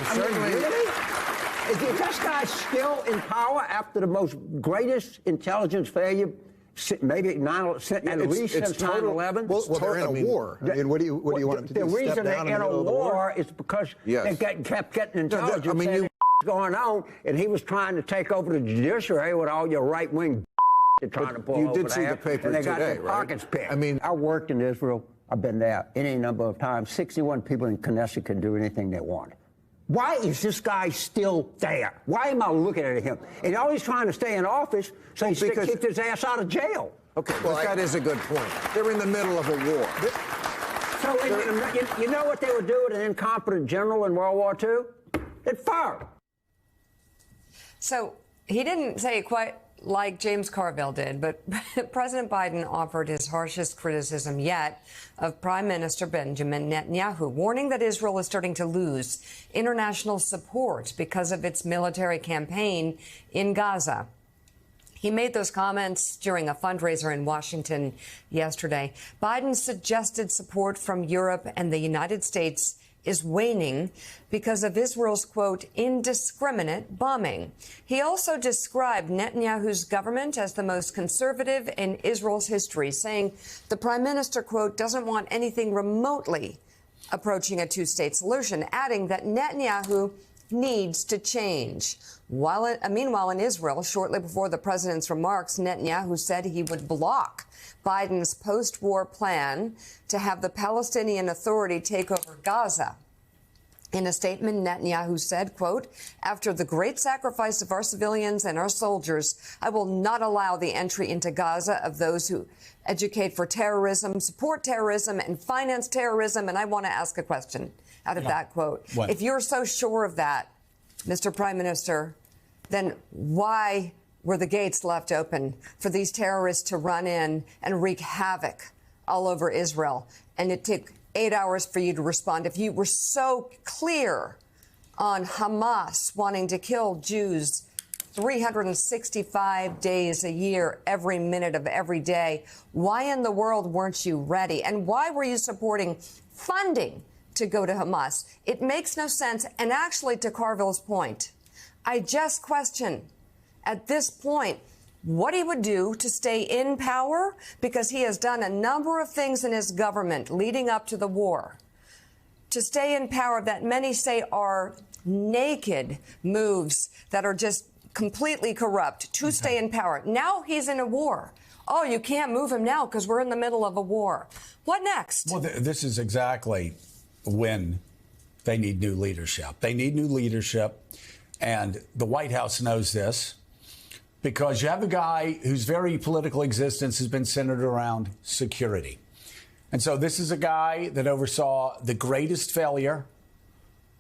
certainly. Really? Is this guy still in power after the most greatest intelligence failure, maybe at least since 9/11? Well, they're in a war. I mean, what do you want him to do? The reason they're in a war is because they kept getting intelligence. I mean, going on, and he was trying to take over the judiciary with all your right-wing they're trying to pull over there. You did see the paper and they got today, their right? pockets picked. I mean, I worked in Israel. I've been there any number of times. 61 people in Knesset can do anything they want. Why is this guy still there? Why am I looking at him? And all he's trying to stay in office so he kicked his ass out of jail. Okay, well, that is a good point. They're in the middle of a war. So you know what they would do with an incompetent general in World War II? They'd fire him. So he didn't say it quite like James Carville did, but President Biden offered his harshest criticism yet of Prime Minister Benjamin Netanyahu, warning that Israel is starting to lose international support because of its military campaign in Gaza. He made those comments during a fundraiser in Washington yesterday. Biden suggested support from Europe and the United States is waning because of Israel's, quote, indiscriminate bombing. He also described Netanyahu's government as the most conservative in Israel's history, saying the prime minister, quote, doesn't want anything remotely approaching a two-state solution, adding that Netanyahu needs to change. Meanwhile, in Israel, shortly before the president's remarks, Netanyahu said he would block Biden's post-war plan to have the Palestinian Authority take over Gaza. In a statement, Netanyahu said, quote, after the great sacrifice of our civilians and our soldiers, I will not allow the entry into Gaza of those who educate for terrorism, support terrorism, and finance terrorism. And I want to ask a question out of that quote. What? If you're so sure of that, Mr. Prime Minister, then why were the gates left open for these terrorists to run in and wreak havoc all over Israel? And it took 8 hours for you to respond. If you were so clear on Hamas wanting to kill Jews 365 days a year, every minute of every day, why in the world weren't you ready? And why were you supporting funding to go to Hamas? It makes no sense. And actually, to Carville's point, I just question at this point what he would do to stay in power, because he has done a number of things in his government leading up to the war to stay in power that many say are naked moves that are just completely corrupt to stay in power. Now he's in a war. Oh, you can't move him now because we're in the middle of a war. What next? Well, this is exactly when they need new leadership. They need new leadership. And the White House knows this, because you have a guy whose very political existence has been centered around security. And so this is a guy that oversaw the greatest failure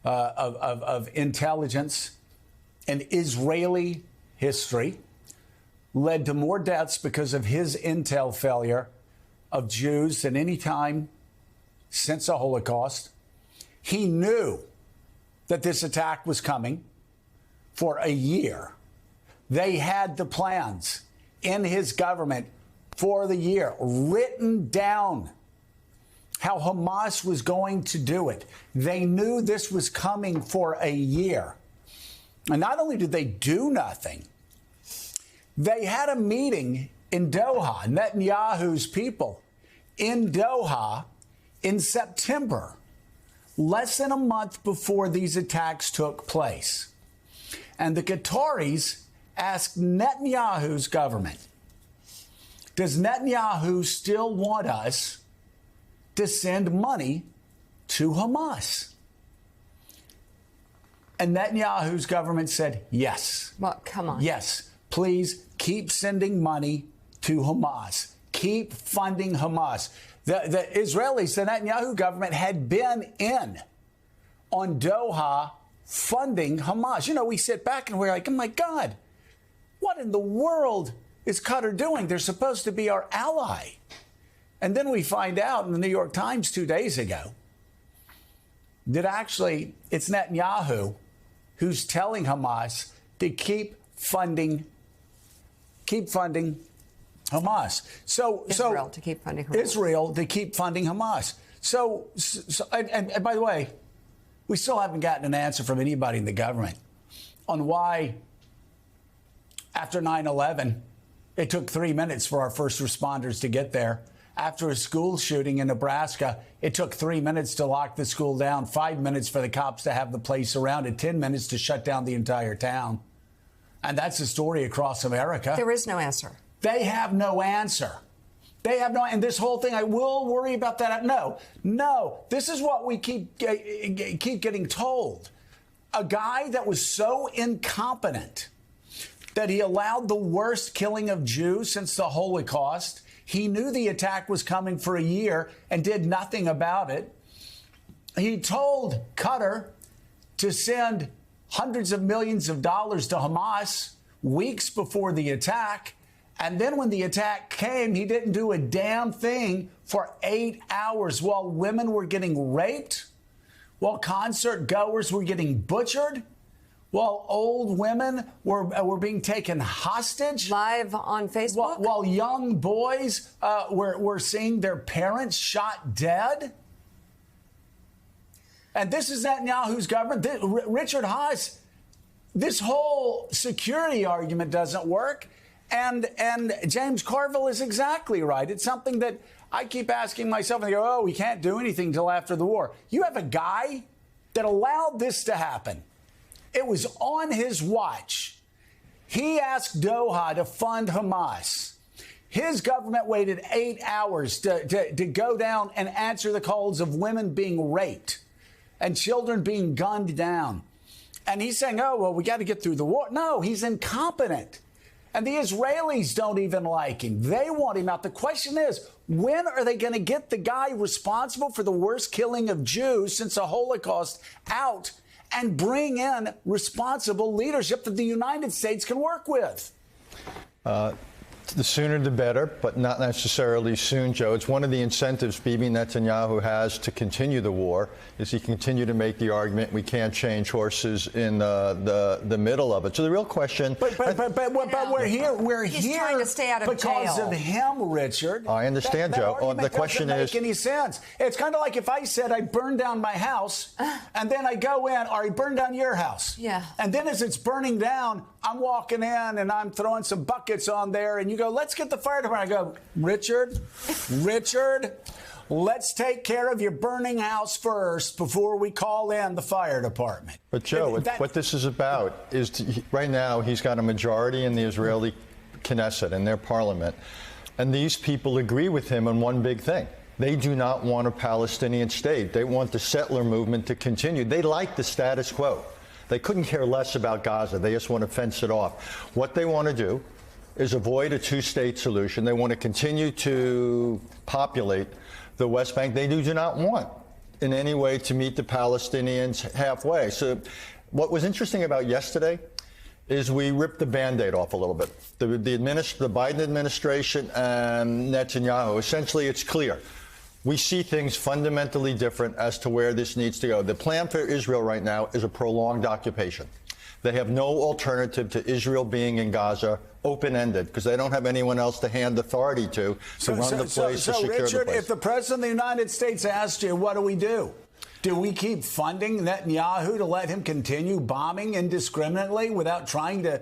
of intelligence in Israeli history, led to more deaths because of his intel failure of Jews than any time since the Holocaust. He knew that this attack was coming for a year. They had the plans in his government for the year, written down how Hamas was going to do it. They knew this was coming for a year. And not only did they do nothing, they had a meeting in Doha, Netanyahu's people, in Doha in September, less than a month before these attacks took place. And the Qataris asked Netanyahu's government, does Netanyahu still want us to send money to Hamas? And Netanyahu's government said, yes. Well, come on. Yes, please keep sending money to Hamas. Keep funding Hamas. The Israelis, the Netanyahu government, had been in on Doha funding Hamas. You know, we sit back and we're like, oh, my God, what in the world is Qatar doing? They're supposed to be our ally. And then we find out in the New York Times 2 days ago that actually it's Netanyahu who's telling Hamas to keep funding Hamas. Israel to keep funding Hamas. Israel to keep funding Hamas. And by the way, We still haven't gotten an answer from anybody in the government on why, after 9/11, it took 3 minutes for our first responders to get there. After a school shooting in Nebraska, it took 3 minutes to lock the school down, 5 minutes for the cops to have the place surrounded, 10 minutes to shut down the entire town. And that's the story across America. There is no answer. They have no answer. They have no, and this whole thing, I will worry about that. No, this is what we keep getting told. A guy that was so incompetent that he allowed the worst killing of Jews since the Holocaust. He knew the attack was coming for a year and did nothing about it. He told Qatar to send hundreds of millions of dollars to Hamas weeks before the attack. And then when the attack came, he didn't do a damn thing for 8 hours while women were getting raped, while concert goers were getting butchered, while old women were being taken hostage. Live on Facebook? While young boys were seeing their parents shot dead. And this is Netanyahu's government. Richard Haass, this whole security argument doesn't work. And James Carville is exactly right. It's something that I keep asking myself, and they go, we can't do anything until after the war. You have a guy that allowed this to happen. It was on his watch. He asked Doha to fund Hamas. His government waited 8 hours to go down and answer the calls of women being raped and children being gunned down. And he's saying, we got to get through the war. No, he's incompetent. And the Israelis don't even like him. They want him out. The question is, when are they going to get the guy responsible for the worst killing of Jews since the Holocaust out and bring in responsible leadership that the United States can work with? The sooner the better, but not necessarily soon, Joe. It's one of the incentives Bibi Netanyahu has to continue the war, is he continue to make the argument we can't change horses in the middle of it. So the real question... But we're here. He's trying to stay out of because jail. of him, Richard. I understand, that Joe. argument The question doesn't is... make any sense. It's kind of like if I said I burned down my house, and then I go in, or I burn down your house. Yeah. And then as it's burning down, I'm walking in and I'm throwing some buckets on there, and you go, let's get the fire department. I go, Richard, let's take care of your burning house first before we call in the fire department. But, Joe, what this is about is right now he's got a majority in the Israeli Knesset, in their parliament, and these people agree with him on one big thing. They do not want a Palestinian state. They want the settler movement to continue. They like the status quo. They couldn't care less about Gaza. They just want to fence it off. What they want to do is avoid a two-state solution. They want to continue to populate the West Bank. They do not want in any way to meet the Palestinians halfway. So what was interesting about yesterday is we ripped the Band-Aid off a little bit. The Biden administration and Netanyahu, essentially it's clear. We see things fundamentally different as to where this needs to go. The plan for Israel right now is a prolonged occupation. They have no alternative to Israel being in Gaza open-ended because they don't have anyone else to hand authority to run the place, to secure Richard, the place. if the President of the United States asked you, what do? Do we keep funding Netanyahu to let him continue bombing indiscriminately without trying to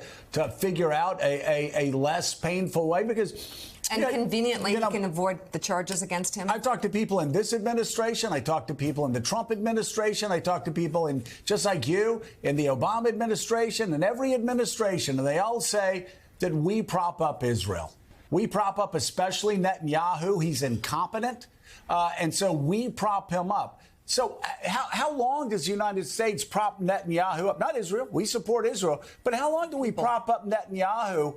figure out a less painful way? Because... And conveniently, he can avoid the charges against him. I've talked to people in this administration. I talked to people in the Trump administration. I talked to people in, just like you, in the Obama administration and every administration. And they all say that we prop up Israel. We prop up especially Netanyahu. He's incompetent. And so we prop him up. So how long does the United States prop Netanyahu up? Not Israel. We support Israel. But how long do we prop up Netanyahu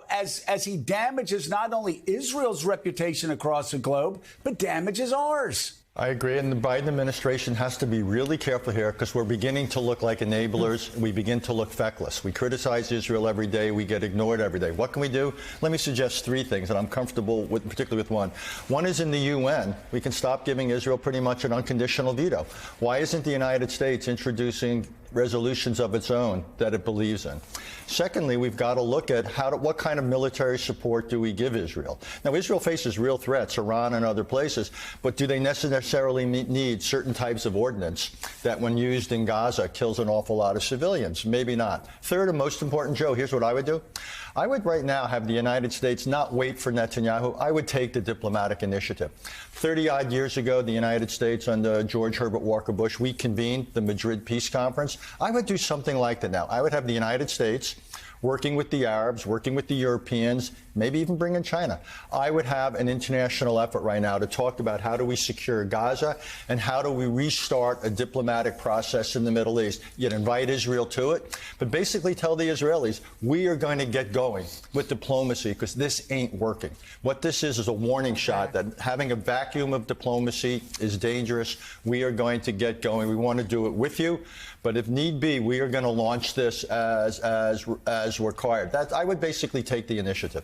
as he damages not only Israel's reputation across the globe, but damages ours? I agree, and the Biden administration has to be really careful here because we're beginning to look like enablers. We begin to look feckless. We criticize Israel every day. We get ignored every day. What can we do? Let me suggest three things, and I'm comfortable with, particularly with one. One is in the UN. We can stop giving Israel pretty much an unconditional veto. Why isn't the United States introducing resolutions of its own that it believes in. Secondly, we've got to look at what kind of military support do we give Israel. Now, Israel faces real threats, Iran and other places, but do they necessarily need certain types of ordnance that, when used in Gaza, kills an awful lot of civilians? Maybe not. Third and most important, Joe, here's what I would do. I would right now have the United States not wait for Netanyahu. I would take the diplomatic initiative. 30-odd years ago, the United States under George Herbert Walker Bush, we convened the Madrid Peace Conference. I would do something like that now. I would have the United States working with the Arabs, working with the Europeans, maybe even bring in China. I would have an international effort right now to talk about how do we secure Gaza and how do we restart a diplomatic process in the Middle East. You'd invite Israel to it, but basically tell the Israelis, we are going to get going with diplomacy because this ain't working. What this is a warning shot that having a vacuum of diplomacy is dangerous. We are going to get going. We want to do it with you, but if need be, we are going to launch this as required. I would basically take the initiative.